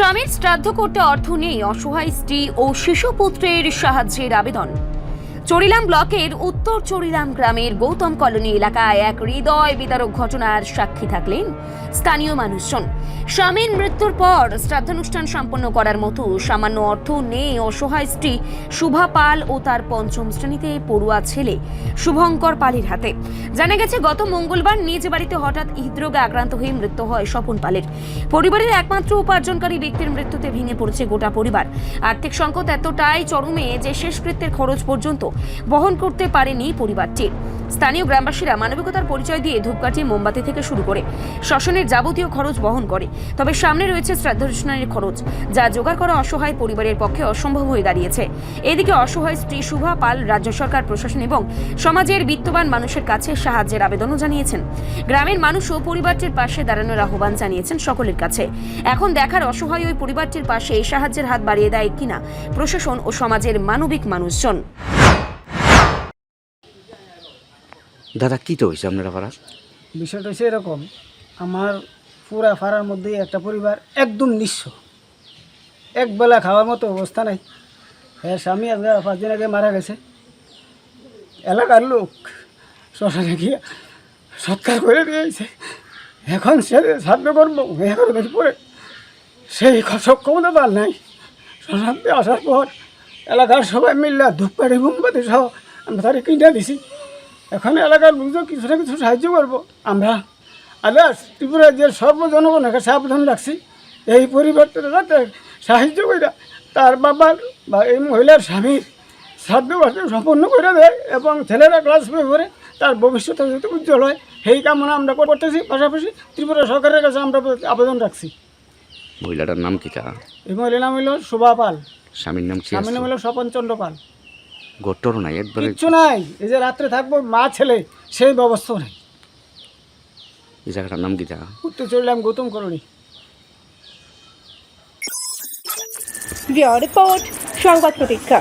স্বামীর শ্রাদ্ধ করতে অর্থ নেই, অসহায় স্ত্রী ও শিশুপুত্রের সাহায্যের আবেদন। চরিলাম ব্লকের উত্তর চরিলাম গ্রামের গৌতম কলোনি এলাকায় এক হৃদয় বিদারক ঘটনার সাক্ষী থাকলেন স্থানীয় মানুষজন। স্বামীর মৃত্যুর পর শ্রাদ্ধানুষ্ঠান সম্পন্ন করার মতো সামান্য অর্থ নেই অসহায় স্ত্রী শুভা পাল ও তার পঞ্চম শ্রেণীতে পড়ুয়া ছেলে শুভঙ্কর পালের হাতে। জানা গেছে, গত মঙ্গলবার নিজ বাড়িতে হঠাৎ হৃদরোগে আক্রান্ত হয়ে মৃত্যু হয় স্বপন পালের। পরিবারের একমাত্র উপার্জনকারী ব্যক্তির মৃত্যুতে ভেঙে পড়েছে গোটা পরিবার। আর্থিক সংকট এতটাই চরমে যে শেষকৃত্যের খরচ পর্যন্ত বহন করতে পারেনি পরিবারটি। স্থানীয় গ্রামবাসীরা মানবিকতার পরিচয় দিয়ে ধূপকাঠি, মোমবাতি থেকে শুরু করে শ্মশানের যাবতীয় খরচ বহন করে। তবে সামনে রয়েছে শ্রাদ্ধানুষ্ঠানের খরচ, যা জোগাড় করা অসহায় পরিবারের পক্ষে অসম্ভব হয়ে দাঁড়িয়েছে। এদিকে অসহায় স্ত্রী শুভা পাল রাজ্য সরকার, প্রশাসন এবং সমাজের বিত্তবান মানুষের কাছে সাহায্যের আবেদনও জানিয়েছেন। গ্রামের মানুষও পরিবারটির পাশে দাঁড়ানোর আহ্বান জানিয়েছেন সকলের কাছে। এখন দেখার অসহায় ওই পরিবারটির পাশে এই সাহায্যের হাত বাড়িয়ে দেয় কিনা প্রশাসন ও সমাজের মানবিক মানুষজন। দাদা, কি তো হয়েছে আপনারা পাড়ার? বিষয়টা হচ্ছে এরকম, আমার পুরা পাড়ার মধ্যেই একটা পরিবার একদম নিঃস্ব, একবেলা খাওয়ার মতো অবস্থা নাই। হ্যাঁ, স্বামী আজকে 5 দিন আগে মারা গেছে। এলাকার লোক শ্মশানে গিয়ে সৎকার করে দিয়েছে। এখন সে শ্রাদ্ধ করবো 11 দিন পরে, সেই সক্ষমতা তার নাই। শ্মশানতে আসার পর এলাকার সবাই মিললে ধূপকাঠি, মোমবাতি সহ আমরা তারে কিনে দিছি। এখন এলাকার লোকজন কিছু না কিছু সাহায্য করবো। আমরা আদার্স ত্রিপুরার যে সর্বজনগণের কাছে আবেদন রাখছি, এই পরিবারটা যাতে সাহায্য করে তার বাবার বা এই মহিলার স্বামীর শ্রাদ্ধ সম্পন্ন করে দেয় এবং ছেলেরা ক্লাস করে তার ভবিষ্যতে যাতে উজ্জ্বল হয়, সেই কামনা আমরা করতেছি। পাশাপাশি ত্রিপুরা সরকারের কাছে আমরা আবেদন রাখছি। মহিলাটার নাম কি? তা এই মহিলার নাম হইল শোভা পাল, স্বামীর নাম কি? স্বামীর নাম হইল স্বপন চন্দ্র পাল। গোট্টর নাই, একবারে কিচ্ছু নাই। এই যে রাত্রে থাকবো মা ছেলে, সেই ব্যবস্থা নাই। এই জায়গাটার নাম কি? তা উত্তর চললাম গৌতম কলোনি। রিপোর্ট সংবাদ প্রতীক্ষা।